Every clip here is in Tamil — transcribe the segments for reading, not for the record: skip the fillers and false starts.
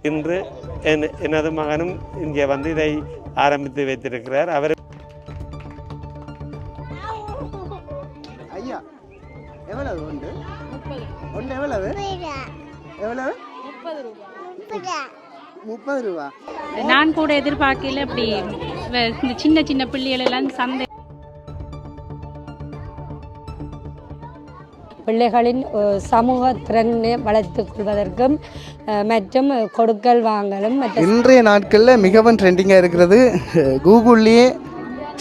இன்று எனது மகனும் இங்கே வந்து இதை ஆரம்பித்து வைத்திருக்கிறார். அவர் ஐயா எவ்வளவு உண்டு? ஒன்று எவ்வளவு? எவ்வளவு? 30 ரூபா. நான் கூட எதிர்பார்க்கல. அப்படி இந்த சின்ன சின்ன பிள்ளைகள் எல்லாம் சந்தை பிள்ளைகளின் சமூக திறனை வளர்த்துக் கொள்வதற்கும் மற்றும் கொடுக்கல் வாங்கலும் இன்றைய நாட்களில் மிகவும் ட்ரெண்டிங்காக இருக்கிறது. கூகுள்லேயே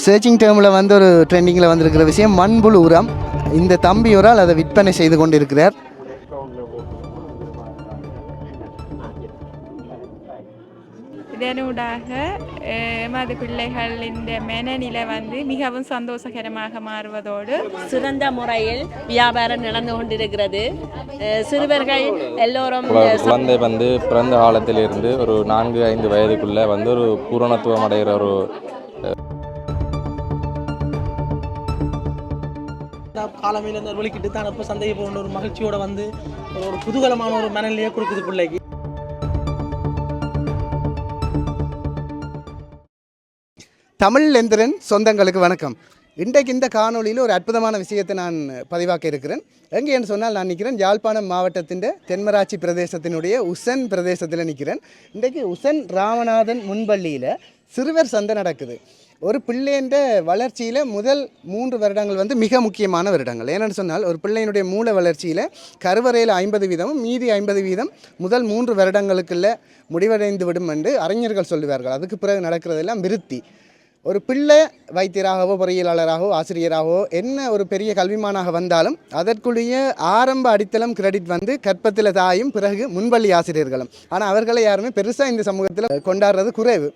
சர்ச்சிங் டேர்மில் வந்து ஒரு ட்ரெண்டிங்கில் வந்திருக்கிற விஷயம் மண்புழு உரம். இந்த தம்பியோரால் அதை விற்பனை செய்து கொண்டிருக்கிறார். இதனூடாக எமது பிள்ளைகளின் மனநிலை வந்து மிகவும் சந்தோஷகரமாக மாறுவதோடு சிறந்த முறையில் வியாபாரம் நடந்து கொண்டிருக்கிறது. சிறுவர்கள் எல்லோரும் குழந்தை வந்து பிறந்த காலத்திலிருந்து ஒரு 4-5 வயதுக்குள்ளே வந்து ஒரு பூரணத்துவம் அடைகிற ஒரு காலமையில் இந்த ஒலிக்கிட்டு தான் இப்போ சந்தையை போகணும் ஒரு மகிழ்ச்சியோட வந்து ஒரு குதூகலமான ஒரு மனநிலையை கொடுக்குது பிள்ளைக்கு. தமிழ் எந்திரன் சொந்தங்களுக்கு வணக்கம். இன்றைக்கு இந்த காணொலியில் ஒரு அற்புதமான விஷயத்தை நான் பதிவாக்க இருக்கிறேன். எங்கே என்று சொன்னால் நான் நிற்கிறேன் யாழ்ப்பாணம் மாவட்டத்தின் தென்மராட்சி பிரதேசத்தினுடைய உசன் பிரதேசத்தில் நிற்கிறேன். இன்றைக்கு உசன் ராமநாதன் முன்பள்ளியில் சிறுவர் சந்தை நடக்குது. ஒரு பிள்ளைன்ற வளர்ச்சியில் முதல் 3 வருடங்கள் வந்து மிக முக்கியமான வருடங்கள். ஏன்னு சொன்னால் ஒரு பிள்ளையினுடைய மூல வளர்ச்சியில் கருவறையில் 50% மீதி 50% முதல் 3 வருடங்களுக்குள்ள முடிவடைந்து விடும் என்று அறிஞர்கள் சொல்லுவார்கள். அதுக்கு பிறகு நடக்கிறதெல்லாம் விருத்தி. ஒரு பிள்ளை வைத்தியராகவோ பொறியியலாளராகவோ ஆசிரியராகவோ என்ன ஒரு பெரிய கல்விமானாக வந்தாலும் அதற்குரிய ஆரம்ப அடித்தளம் கிரெடிட் வந்து கற்பத்தில் தாயும் பிறகு முன்பள்ளி ஆசிரியர்களும். ஆனால் அவர்களை யாருமே பெருசாக இந்த சமூகத்தில் கொண்டாடுறது குறைவு.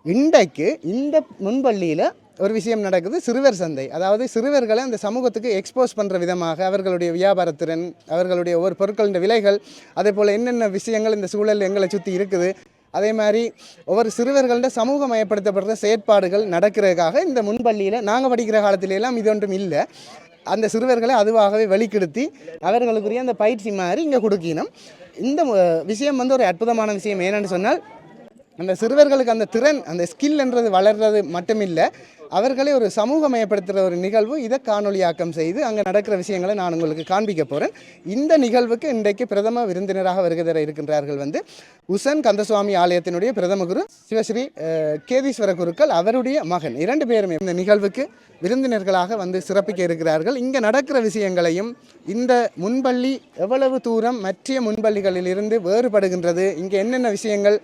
இன்றைக்கு இந்த முன்பள்ளியில் ஒரு விஷயம் நடக்குது, சிறுவர் சந்தை. அதாவது சிறுவர்களை அந்த சமூகத்துக்கு எக்ஸ்போஸ் பண்ணுற விதமாக அவர்களுடைய வியாபாரத்திறன், அவர்களுடைய ஒவ்வொரு பொருட்களின் விலைகள், அதே போல் என்னென்ன விஷயங்கள் இந்த சூழல் எங்களை சுற்றி இருக்குது, அதே மாதிரி ஒவ்வொரு சிறுவர்கள்ட சமூகமயப்படுத்தப்படுற செயற்பாடுகள் நடக்கிறதுக்காக இந்த முன்பள்ளியில் நாங்கள் படிக்கிற காலத்திலெல்லாம் இது ஒன்றும் இல்லை. அந்த சிறுவர்களை அதுவாகவே வெளிக்கெடுத்தி அவர்களுக்குரிய அந்த பயிற்சி மாதிரி இங்கே கொடுக்கணும். இந்த விஷயம் வந்து ஒரு அற்புதமான விஷயம். ஏன்னு சொன்னால் அந்த சிறுவர்களுக்கு அந்த திறன், அந்த ஸ்கில் என்றது வளர்றது மட்டுமில்லை, அவர்களை ஒரு சமூகமயப்படுத்துகிற ஒரு நிகழ்வு. இதை காணொலியாக்கம் செய்து அங்கே நடக்கிற விஷயங்களை நான் உங்களுக்கு காண்பிக்க போகிறேன். இந்த நிகழ்வுக்கு இன்றைக்கு பிரதம விருந்தினராக வருகை தர இருக்கின்றார்கள் வந்து உசன் கந்தசுவாமி ஆலயத்தினுடைய பிரதம குரு சிவஸ்ரீ கேதீஸ்வர குருக்கள், அவருடைய மகன். 2 பேருமே இந்த நிகழ்வுக்கு விருந்தினர்களாக வந்து சிறப்பிக்க இருக்கிறார்கள். இங்கே நடக்கிற விஷயங்களையும் இந்த முன்பள்ளி எவ்வளவு தூரம் மற்ற முன்பள்ளிகளில் இருந்து வேறுபடுகின்றது, இங்கே என்னென்ன விஷயங்கள்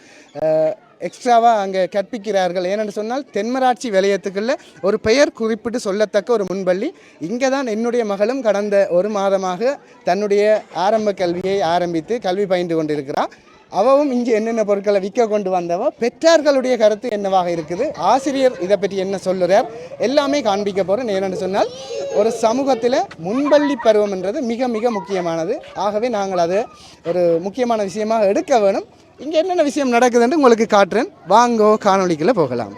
எக்ஸ்ட்ராவாக அங்கே கற்பிக்கிறார்கள். ஏனென்று சொன்னால் தென்மராட்சி வலயத்துக்குள்ள ஒரு பெயர் குறிப்பிட்டு சொல்லத்தக்க ஒரு முன்பள்ளி. இங்கே தான் என்னுடைய மகளும் கடந்த 1 மாதமாக தன்னுடைய ஆரம்ப கல்வியை ஆரம்பித்து கல்வி பயின்று கொண்டிருக்கிறார். அவவும் இங்கே என்னென்ன பொருட்களை விற்க கொண்டு வந்தவ, பெற்றார்களுடைய கருத்து என்னவாக இருக்குது, ஆசிரியர் இதை பற்றி என்ன சொல்லுறார், எல்லாமே காண்பிக்க போகிறேன். ஏனென்று சொன்னால் ஒரு சமூகத்தில் முன்பள்ளி பருவம்ன்றது மிக மிக முக்கியமானது. ஆகவே நாங்கள் அதை ஒரு முக்கியமான விஷயமாக எடுக்க வேணும். இங்கே என்னென்ன விஷயம் நடக்குதுன்னு உங்களுக்கு காட்டுறேன். வாங்கோ காணொலிக்குள்ள போகலாம்.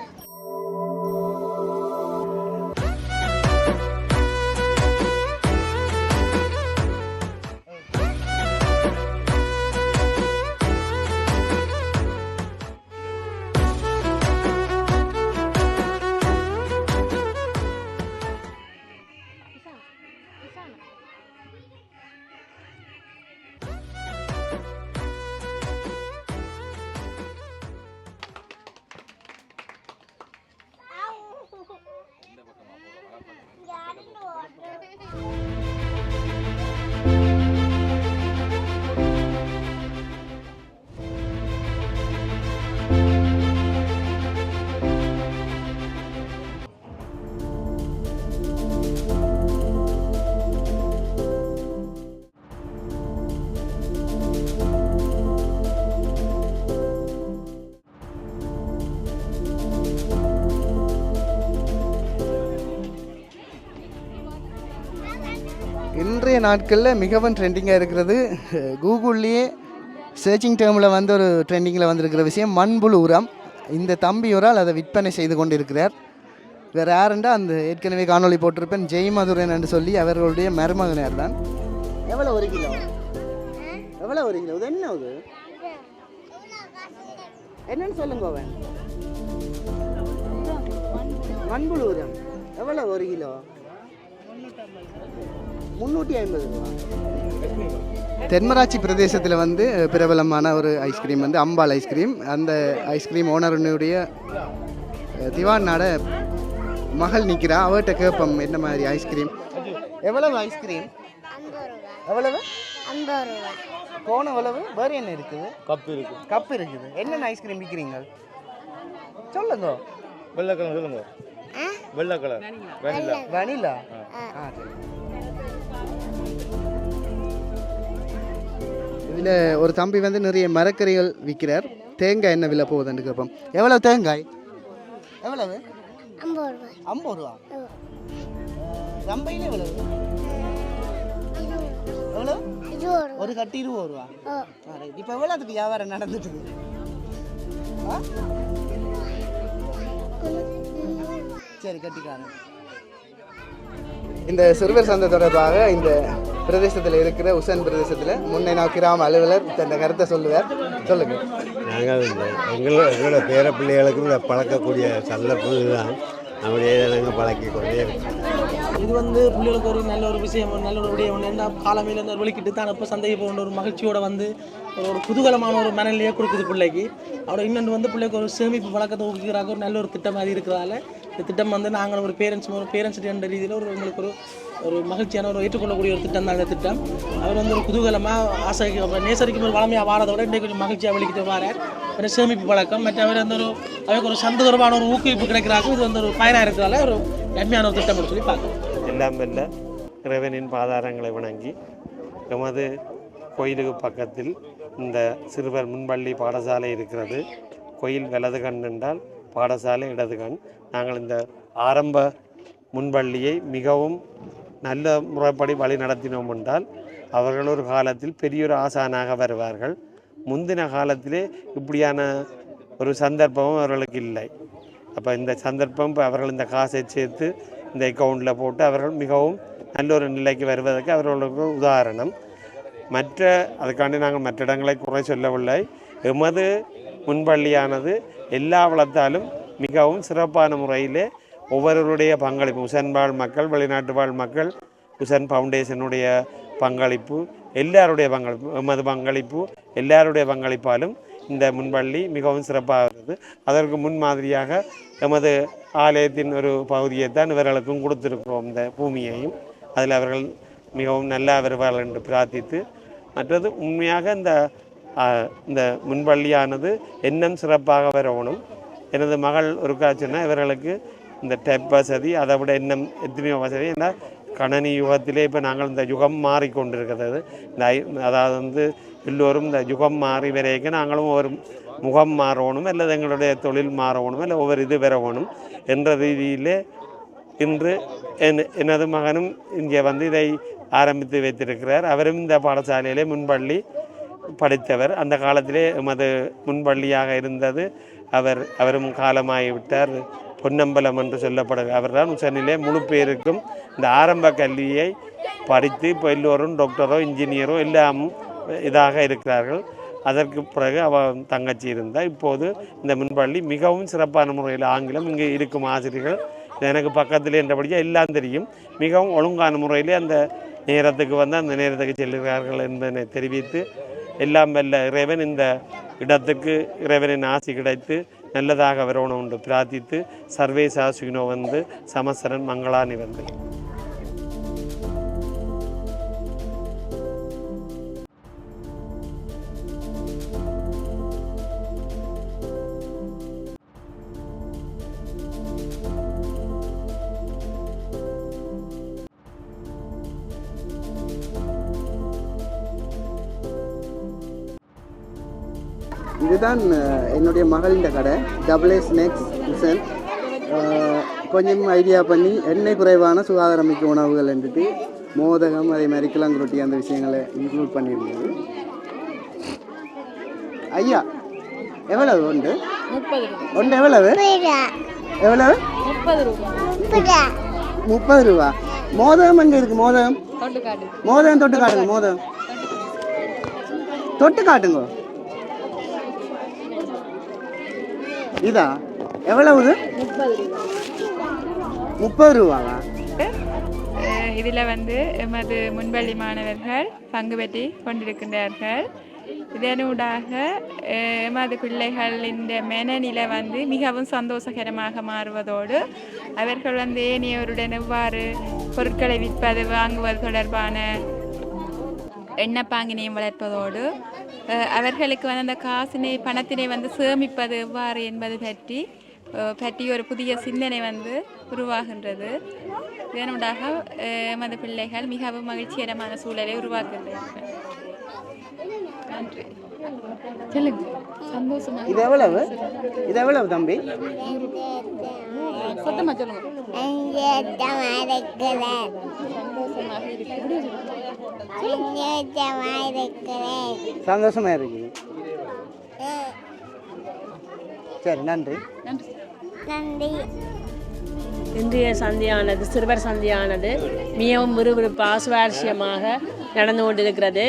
இன்றைய நாட்களில் மிகவும் ட்ரெண்டிங்காக இருக்கிறது. கூகுள்லேயே சர்ச்சிங் டேர்மில் வந்து ஒரு ட்ரெண்டிங்கில் வந்திருக்கிற விஷயம் மண்புழு உரம். இந்த தம்பியோரால் அதை விற்பனை செய்து கொண்டிருக்கிறார். வேறு யாருண்டா அந்த ஏற்கனவே காணொலி போட்டிருப்பேன் ஜெய்மதுரன் என்று சொல்லி அவர்களுடைய மருமகனார் தான். எவ்வளோ 1 கிலோ? எவ்வளோ 1 கிலோ? இது என்ன அது? என்னன்னு சொல்லுங்க அவன் மண்புழு உரம் எவ்வளோ 1 கிலோ 350 ரூபா. தென்மராட்சி பிரதேசத்தில் வந்து பிரபலமான ஒரு ஐஸ்கிரீம் வந்து அம்பாள் ஐஸ்கிரீம். அந்த ஐஸ்கிரீம் ஓனருடைய திவானோட மகள் நிற்கிறா. அவர்கிட்ட கேட்போம் என்ன மாதிரி ஐஸ்கிரீம். எவ்வளவு ஐஸ்கிரீம்? எவ்வளவு? 50 ரூபா. கோன் எவ்வளவு? வேறு என்ன இருக்குது? கப் இருக்குது. என்னென்ன ஐஸ்கிரீம் விற்கிறீங்க சொல்லுங்க. வெள்ளை கலர் சொல்லுங்க. வெள்ளை கலர் வனிலா. இதில் ஒரு தம்பி வந்து நிறைய மரக்கறிகள் விற்கிறார். தேங்காய் என்ன விலை போகுதுன்னு கேட்போம். எவ்வளவு தேங்காய்? எவ்வளவு? 50 ரூபா. 50 ரூபா. ரம்பையில் எவ்வளவு? எவ்வளோ? ஒரு கட்டி 20 ரூபா. இப்போ எவ்வளோத்துக்கு வியாபாரம் நடந்துட்டு? சரி கட்டிக்காரன். இந்த சிறுவர் சந்தை தொடர்பாக இந்த பிரதேசத்தில் இருக்கிற உசன் பிரதேசத்தில் முன்னே நான் கிராம அலுவலர் தன் கருத்தை சொல்லுவார். சொல்லுங்க. நாங்கள் எங்களோட பேர பிள்ளைகளுக்கும் இதை பழக்கக்கூடிய சந்தர்ப்பம் இதுதான். அப்படியே நாங்கள் பழக்கி கொண்டே இருக்கோம். இது வந்து பிள்ளைகளுக்கு ஒரு நல்ல ஒரு விஷயம், ஒரு நல்ல ஒரு விடயம். என்ன காலமையில் இருந்து வெளிக்கிட்டு தான் இப்போ சந்தைக்கு போகணும் ஒரு மகிழ்ச்சியோட வந்து ஒரு குதூகலமான ஒரு மனநிலையே கொடுக்குது பிள்ளைக்கு. அவரோட இன்னொன்று வந்து பிள்ளைக்கு ஒரு சேமிப்பு பழக்கத்தை ஊக்குகிறாங்க. ஒரு நல்ல ஒரு திட்டம் மாதிரி இருக்கிறதால இந்த திட்டம் வந்து நாங்கள் ஒரு பேரண்ட்ஸ் என்ற ரீதியில் உங்களுக்கு ஒரு மகிழ்ச்சியான ஒரு ஏற்றுக்கொள்ளக்கூடிய ஒரு திட்டம் தான் இந்த திட்டம். அவர் வந்து ஒரு குதூகலமாக ஆசைக்கு நேசரிக்கு ஒரு வளமையாக வாரதை விட இன்றைக்கு கொஞ்சம் மகிழ்ச்சியாக வெளிக்கிட்டு வரார். ஒரு சேமிப்பு பழக்கம் மற்ற அவர் வந்து அவருக்கு ஒரு சந்தர்ப்பமான ஒரு ஊக்குவிப்பு கிடைக்கிறாங்க. இது வந்து ஒரு பயனாக இருக்கிறதால ஒரு நன்மையான ஒரு திட்டம் சொல்லி பார்க்கலாம். எல்லாம் வெல்ல இறைவனின் பாதாரங்களை வணங்கி எமது கோயிலுக்கு பக்கத்தில் இந்த சிறுவர் முன்பள்ளி பாடசாலை இருக்கிறது. கோயில் வலது கண் என்றால் பாடசாலை இடது கண். நாங்கள் இந்த ஆரம்ப முன்பள்ளியை மிகவும் நல்ல முறைப்படி வழி நடத்தினோம் என்றால் அவர்கள் ஒரு காலத்தில் பெரியொரு ஆசானாக வருவார்கள். முந்தின காலத்திலே இப்படியான ஒரு சந்தர்ப்பமும் அவர்களுக்கு இல்லை. அப்போ இந்த சந்தர்ப்பம் இப்போ அவர்கள் இந்த காசை சேர்த்து இந்த அக்கௌண்ட்டில் போட்டு அவர்கள் மிகவும் நல்ல ஒரு நிலைக்கு வருவதற்கு அவர்களுக்கு உதாரணம். அதுக்காண்டி நாங்கள் மற்ற இடங்களை குறை சொல்லவில்லை. எமது முன்பள்ளியானது எல்லா வளத்தாலும் மிகவும் சிறப்பான முறையிலே ஒவ்வொருவருடைய பங்களிப்பு, உசன் வாழ் மக்கள், வெளிநாட்டு வாழ் மக்கள், உசன் ஃபவுண்டேஷனுடைய பங்களிப்பு, எல்லாருடைய பங்களிப்பு, எமது பங்களிப்பு, எல்லாருடைய பங்களிப்பாலும் இந்த முன்பள்ளி மிகவும் சிறப்பாகிறது. அதற்கு முன்மாதிரியாக எமது ஆலயத்தின் ஒரு பகுதியை தான் இவர்களுக்கும் கொடுத்திருக்கிறோம். இந்த பூமியையும் அதில் அவர்கள் மிகவும் நல்லா வருவார்கள் என்று பிரார்த்தித்து, மற்றது உண்மையாக இந்த முன்பள்ளியானது இன்னும் சிறப்பாக வரணும். எனது மகள் ஒரு காட்சின்னா இவர்களுக்கு இந்த டெப் வசதி, அதை விட இன்னும் எத்தனையோ வசதி. ஏன்னா கணனி யுகத்திலே இப்போ நாங்கள் இந்த யுகம் மாறிக்கொண்டிருக்கிறது. அதாவது வந்து எல்லோரும் இந்த யுகம் மாறி வரைக்கும் நாங்களும் ஒரு முகம் மாறணும், அல்லது எங்களுடைய தொழில் மாறணும், இல்லை ஒவ்வொரு இது வரணும் என்ற ரீதியிலே இன்று எனது மகனும் இங்கே வந்து இதை ஆரம்பித்து வைத்திருக்கிறார். அவரும் இந்த பாடசாலையிலே முன்பள்ளி படித்தவர். அந்த காலத்திலே எமது முன்பள்ளியாக இருந்தது. அவரும் காலமாகிவிட்டார். பொன்னம்பலம் என்று சொல்லப்படுகிறார். அவர் தான் உசனிலே முழு பேருக்கும் இந்த ஆரம்ப கல்வியை படித்து இப்போ எல்லோரும் டாக்டரோ இன்ஜினியரோ எல்லாமும் இதாக இருக்கிறார்கள். அதற்கு பிறகு அவன் தங்கச்சி இருந்தால் இப்போது இந்த முன்பள்ளி மிகவும் சிறப்பான முறையில் ஆங்கிலம் இங்கே இருக்கும் ஆசிரியர்கள் எனக்கு பக்கத்தில் என்றபடியாக எல்லாம் தெரியும். மிகவும் ஒழுங்கான முறையிலே அந்த நேரத்துக்கு வந்து அந்த நேரத்துக்கு செல்கிறார்கள் என்பதை தெரிவித்து, எல்லாம் வல்ல இறைவன் இந்த இடத்துக்கு இறைவனின் ஆசி கிடைத்து நல்லதாக வரணும் என்று பிரார்த்தித்து, சர்வேசா சுகினோ வந்து சமசரன் மங்களானி வந்து. இதுதான் என்னுடைய மகளின் கடை, AA ஸ்நாக்ஸ் உசன். கொஞ்சம் ஐடியா பண்ணி எண்ணெய் குறைவான சுகாதாரமிக்க உணவுகள் என்றுட்டு மோதகம், அதே மாதிரி கிழங்கு ரொட்டி அந்த விஷயங்களை இன்க்ளூட் பண்ணியிருந்தது. ஐயா எவ்வளவு ஒன்று? 30 ரூபா. ஒன்று எவ்வளவு? எவ்வளவு? 30 ரூபா. 30 ரூபா. மோதகம் எங்கே இருக்குது? மோதகம் தொட்டு காட்டுங்க. மோதகம் தொட்டு காட்டுங்க. இதா எவ்வளவு? 30 ரூபாவா? இதில் வந்து எமது முன்பள்ளி மாணவர்கள் பங்கு பெற்றி கொண்டிருக்கின்றார்கள். இதனூடாக எமது பிள்ளைகளின் மனநிலை வந்து மிகவும் சந்தோஷகரமாக மாறுவதோடு அவர்கள் வந்து ஏனையோருடன் எவ்வாறு பொருட்களை விற்பது வாங்குவது தொடர்பான எண்ணப்பாங்கினையும் வளர்ப்பதோடு அவர்களுக்கு வந்து அந்த காசினை பணத்தினை வந்து சேமிப்பது எவ்வாறு என்பது பற்றி ஒரு புதிய சிந்தனை வந்து உருவாகின்றது. இதனூடாக எமது பிள்ளைகள் மிகவும் மகிழ்ச்சிகரமான சூழலை உருவாக்குகின்றார்கள். நன்றி. இது எவ்வளவு தம்பி? சத்தமாக சொல்லுங்க. சந்தோஷமா இருக்கு. சரி, நன்றி. நன்றி. இன்றைய சந்தையானது சிறுவர் சந்தையானது மிகவும் விறுவிறுப்பாக சுவாரஸ்யமாக நடந்து கொண்டிருக்கிறது.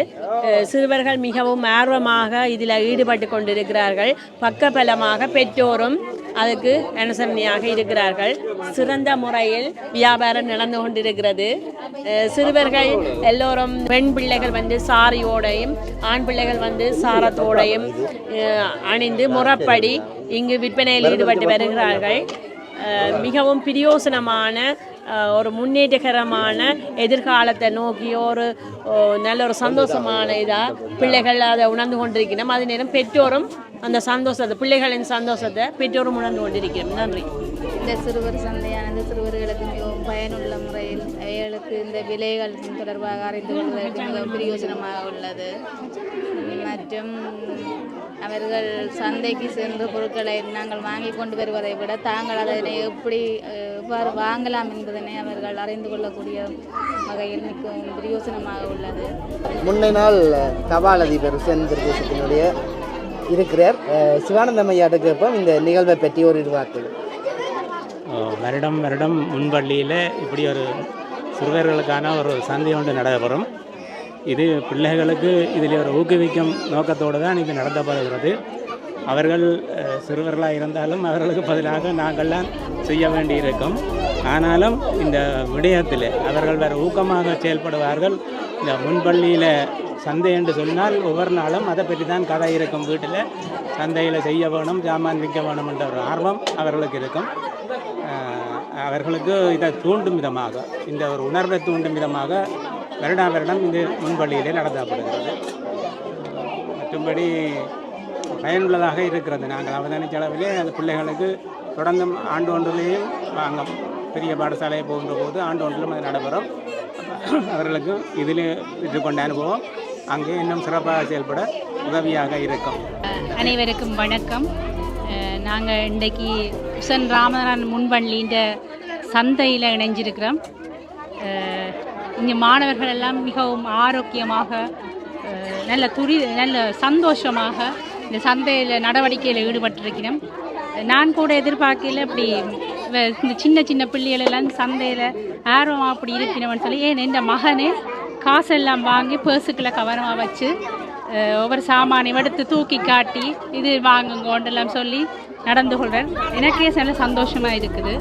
சிறுவர்கள் மிகவும் ஆர்வமாக இதில் ஈடுபட்டு கொண்டிருக்கிறார்கள். பக்கபலமாக பெற்றோரும் அதுக்கு அனுசரணையாக இருக்கிறார்கள். சிறந்த முறையில் வியாபாரம் நடந்து கொண்டிருக்கிறது. சிறுவர்கள் எல்லோரும் பெண் பிள்ளைகள் வந்து சாரியோடையும் ஆண் பிள்ளைகள் வந்து சாரத்தோடையும் அணிந்து முறைப்படி இங்கு விற்பனையில் ஈடுபட்டு வருகிறார்கள். மிகவும் பிரயோசனமான ஒரு முன்னேற்றகரமான எதிர்காலத்தை நோக்கி ஒரு நல்ல ஒரு சந்தோஷமான இதாக பிள்ளைகள் அதை உணர்ந்து கொண்டிருக்கிறோம். அதே நேரம் பெற்றோரும் அந்த சந்தோஷத்தை பிள்ளைகளின் சந்தோஷத்தை பெற்றோரும் உணர்ந்து கொண்டிருக்கிறோம். நன்றி. இந்த சிறுவர் சந்தையானது சிறுவர்களுக்கு மிகவும் பயனுள்ள முறையில் அவைகளுக்கு இந்த விலைகள் தொடர்பாக அறிந்து கொள்வதற்கு மிகவும் பிரயோஜனமாக உள்ளது. மற்றும் அவர்கள் சந்தைக்கு சென்று பொருட்களை நாங்கள் வாங்கி கொண்டு வருவதை விட தாங்கள் அதனை எவ்வாறு வாங்கலாம் என்பதனை அவர்கள் அறிந்து கொள்ளக்கூடிய வகையில் மிகவும் பிரயோஜனமாக உள்ளது. முன்னை நாள் தபால் அதிபர் சென் பிரதேசத்தினுடைய இருக்கிறார் சிவானந்தம் ஐயாட்டுக்கு இப்போ இந்த நிகழ்வை பற்றி ஒரு வார்த்தை. வருடம் முன்பள்ளியில் இப்படி ஒரு சிறுவர்களுக்கான ஒரு சந்தை ஒன்று நடைபெறும். இது பிள்ளைகளுக்கு இதில் ஒரு ஊக்குவிக்கும் நோக்கத்தோடு தான் இது நடத்தப்படுகிறது. அவர்கள் சிறுவர்களாக இருந்தாலும் அவர்களுக்கு பதிலாக நாங்கள்லாம் செய்ய வேண்டியிருக்கும். ஆனாலும் இந்த விடயத்தில் அவர்கள் வேறு ஊக்கமாக செயல்படுவார்கள். இந்த முன்பள்ளியில் சந்தை என்று சொன்னால் ஒவ்வொரு நாளும் அதை பற்றி தான் கதை இருக்கும். வீட்டில் சந்தையில் செய்ய வேணும், ஜாமான் விற்க வேணும் என்ற ஒரு ஆர்வம் அவர்களுக்கு இருக்கும். அவர்களுக்கு இதை தூண்டும் விதமாக, இந்த ஒரு உணர்வை தூண்டும் விதமாக வருடம் இந்த முன்பள்ளியிலே நடத்தப்படுகிறது. மற்றும்படி பயனுள்ளதாக இருக்கிறது. நாங்கள் அவதானித்த அளவிலே அந்த பிள்ளைகளுக்கு தொடர்ந்து ஆண்டு ஒன்றிலேயும் அங்கே பெரிய பாடசாலையை போகின்ற போது ஆண்டு ஒன்றிலும் அது நடைபெறும். அவர்களுக்கு இதில் பெற்றுக்கொண்ட அனுபவம் அங்கே இன்னும் சிறப்பாக செயல்பட உதவியாக இருக்கும். அனைவருக்கும் வணக்கம். நாங்கள் இன்றைக்கு உசன் ராமநாதன் முன்பள்ளின்ற சந்தையில் இணைஞ்சிருக்கிறோம். இங்கே மாணவர்கள் எல்லாம் மிகவும் ஆரோக்கியமாக நல்ல சந்தோஷமாக இந்த சந்தையில் நடவடிக்கையில் ஈடுபட்டிருக்கிறோம். நான் கூட எதிர்பார்க்கல இப்படி இந்த சின்ன பிள்ளைகள் எல்லாம் சந்தையில் ஆர்வமாக அப்படி இருக்கணும்னு சொல்லி என் மகனே காசெல்லாம் வாங்கி பேர்ஸுக்குள்ளே கவனமாக வச்சு ஒவ்வொரு சாமானையும் எடுத்து தூக்கி காட்டி இது வாங்குங்கோண்டெல்லாம் சொல்லி நடந்து கொள்கிறேன். எனக்கே நல்ல சந்தோஷமாக இருக்குது.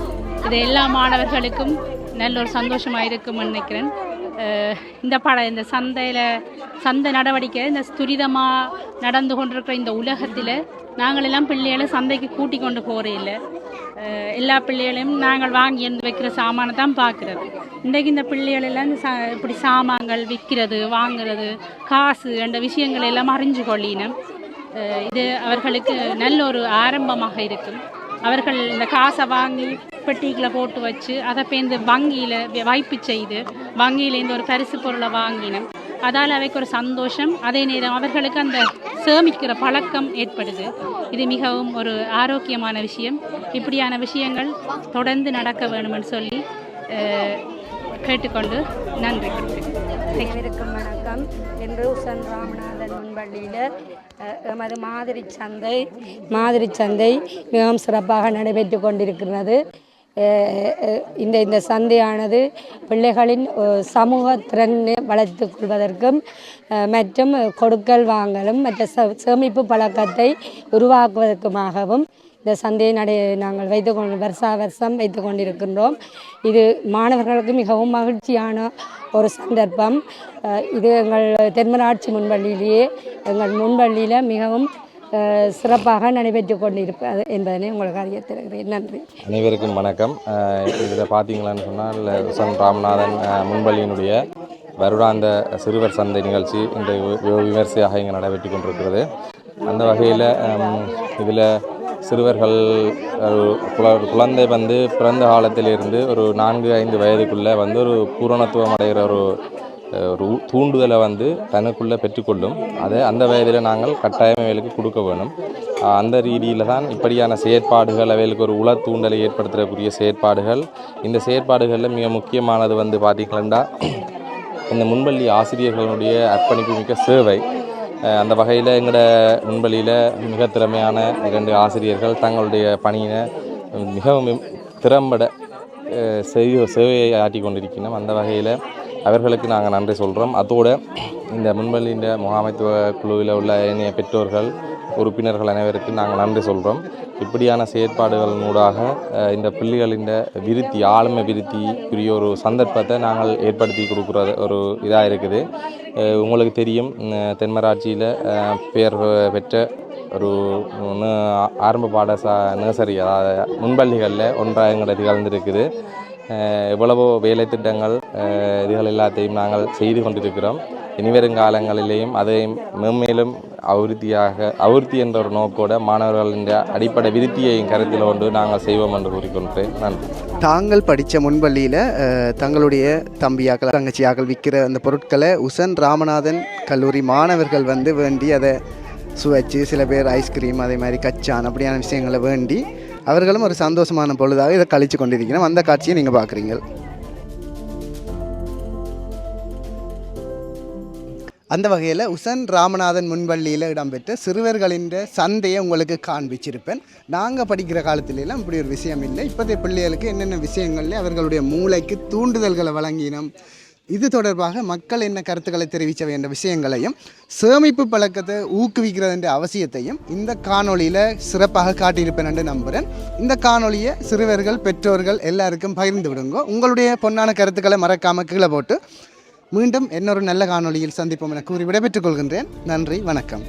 இது எல்லா மாணவர்களுக்கும் நல்ல ஒரு சந்தோஷமாக இருக்கும்னு நினைக்கிறேன். இந்த சந்தை நடவடிக்கை இந்த துரிதமாக நடந்து கொண்டிருக்கிற இந்த உலகத்தில் நாங்களெல்லாம் பிள்ளைகளை சந்தைக்கு கூட்டி கொண்டு போகிறே இல்லை. எல்லா பிள்ளைகளையும் நாங்கள் வாங்கி வைக்கிற சாமானை தான் பார்க்குறது. இன்றைக்கு இந்த பிள்ளைகளெல்லாம் இப்படி சாமான்கள் விற்கிறது, வாங்கிறது, காசு என்ற விஷயங்கள் எல்லாம் அறிஞ்சு கொள்ளினோம். இது அவர்களுக்கு நல்ல ஒரு ஆரம்பமாக இருக்கும். அவர்கள் இந்த காசை வாங்கி பெட்டிகளை போட்டு வச்சு அதை பேர்ந்து வங்கியில் வைப்பு செய்து வங்கியிலேருந்து ஒரு பரிசு பொருளை வாங்கினோம். அதால் அவைக்கு ஒரு சந்தோஷம். அதே நேரம் அவர்களுக்கு அந்த சேமிக்கிற பழக்கம் ஏற்படுது. இது மிகவும் ஒரு ஆரோக்கியமான விஷயம். இப்படியான விஷயங்கள் தொடர்ந்து நடக்க வேணும்னு சொல்லி கேட்டுக்கொண்டு நன்றி. அனைவருக்கும் வணக்கம். இன்று உசன் ராமநாதன் முன்பள்ளியில் எமது மாதிரி சந்தை மிகவும் சிறப்பாக நடைபெற்று கொண்டிருக்கிறது. இந்த சந்தையானது பிள்ளைகளின் சமூக திறனை வளர்த்துக் கொள்வதற்கும் மற்றும் கொடுக்கல் வாங்கலும் மற்ற சேமிப்பு பழக்கத்தை உருவாக்குவதற்குமாகவும் இந்த சந்தையை நாங்கள் வருஷம் வைத்து கொண்டிருக்கின்றோம். இது மாணவர்களுக்கு மிகவும் மகிழ்ச்சியான ஒரு சந்தர்ப்பம். இது எங்கள் தென்மராட்சி முன்பள்ளியிலேயே எங்கள் முன்பள்ளியில் மிகவும் சிறப்பாக நடைபெற்று கொண்டிருப்பது என்பதனை உங்களுக்கு அறிவித்திருக்கிறேன். நன்றி. அனைவருக்கும் வணக்கம். இதில் பார்த்தீங்களான்னு சொன்னால் உசன் ராமநாதன் முன்பள்ளியினுடைய வருடாந்த சிறுவர் சந்தை நிகழ்ச்சி இன்று விமர்சையாக இங்கே நடைபெற்று கொண்டிருக்கிறது. அந்த வகையில் இதில் சிறுவர்கள் குழந்தை வந்து பிறந்த காலத்திலிருந்து ஒரு 4-5 வயதுக்குள்ளே வந்து ஒரு பூரணத்துவம் அடைகிற ஒரு தூண்டுதலை வந்து தனக்குள்ளே பெற்றுக்கொள்ளும். அதை அந்த வயதில் நாங்கள் கட்டாயம் அவைகளுக்கு கொடுக்க வேணும். அந்த ரீதியில் தான் இப்படியான செயற்பாடுகள் அவைகளுக்கு ஒரு உள தூண்டலை ஏற்படுத்தக்கூடிய செயற்பாடுகள். இந்த செயற்பாடுகளில் மிக முக்கியமானது வந்து பார்த்திங்கன்னா இந்த முன்பள்ளி ஆசிரியர்களுடைய அர்ப்பணிப்பு மிக்க சேவை. அந்த வகையில் எங்களோட முன்பள்ளியில் மிக திறமையான 2 ஆசிரியர்கள் தங்களுடைய பணியினை மிகவும் திறம்பட சேவையை ஆற்றி கொண்டிருக்கிறோம். அந்த வகையில் அவர்களுக்கு நாங்கள் நன்றி சொல்கிறோம். அதோடு இந்த முன்பள்ளியின் முகாமைத்துவ குழுவில் உள்ள ஏனைய பெற்றோர்கள் உறுப்பினர்கள் அனைவருக்கும் நாங்கள் நன்றி சொல்கிறோம். இப்படியான செயற்பாடுகளினூடாக இந்த பிள்ளைகளின் விருத்தி ஆளுமை விருத்திக்குரிய ஒரு சந்தர்ப்பத்தை நாங்கள் ஏற்படுத்தி கொடுக்குற ஒரு இதாக இருக்குது. உங்களுக்கு தெரியும், தென்மராட்சியில் பெயர் பெற்ற ஒரு ஆரம்ப நர்சரி, அதாவது முன்பள்ளிகளில் ஒன்றாக எங்களை திகழ்ந்திருக்குது. எவ்வளவோ வேலை திட்டங்கள் இதுகள் எல்லாத்தையும் நாங்கள் செய்து கொண்டிருக்கிறோம். இனிவரும் காலங்களிலேயும் அதையும் மேன்மேலும் அபிவிருத்தி என்ற ஒரு நோக்கோட மாணவர்களின் அடிப்படை விருத்தியையும் கருத்தில் கொண்டு நாங்கள் செய்வோம் என்று கூறிக்கொண்டேன். நன்றி. தாங்கள் படித்த முன்பள்ளியில் தங்களுடைய தம்பியாக்கள் தங்கச்சியாக்கள் விற்கிற அந்த பொருட்களை உசன் ராமநாதன் கல்லூரி மாணவர்கள் வந்து வேண்டி அதை சுவைச்சு, சில பேர் ஐஸ்கிரீம் அதே மாதிரி கச்சான் அப்படியான விஷயங்களை வேண்டி அவர்களும் ஒரு சந்தோஷமான பொழுதாக இதை கழித்து கொண்டிருக்கிறோம். அந்த காட்சியை நீங்கள் பார்க்குறீங்க. அந்த வகையில் உசன் ராமநாதன் முன்பள்ளியில் இடம்பெற்ற சிறுவர்களின் சந்தையை உங்களுக்கு காண்பிச்சிருப்பேன். நாங்கள் படிக்கிற காலத்திலெல்லாம் இப்படி ஒரு விஷயம் இல்லை. இப்போதைய பிள்ளைகளுக்கு என்னென்ன விஷயங்கள்ல அவர்களுடைய மூளைக்கு தூண்டுதல்களை வழங்கினோம், இது தொடர்பாக மக்கள் என்ன கருத்துக்களை தெரிவிக்க வேண்டிய விஷயங்களையும் சேமிப்பு பழக்கத்தை ஊக்குவிக்கிறதுன்ற அவசியத்தையும் இந்த காணொலியில் சிறப்பாக காட்டியிருப்பேன் என்று நம்புகிறேன். இந்த காணொலியை சிறுவர்கள் பெற்றோர்கள் எல்லாருக்கும் பகிர்ந்து விடுங்க. உங்களுடைய பொன்னான கருத்துக்களை மறக்காமல் கீழே போட்டு மீண்டும் இன்னொரு நல்ல காணொலியில் சந்திப்போம் என கூறி விடைபெற்றுக் கொள்கின்றேன். நன்றி, வணக்கம்.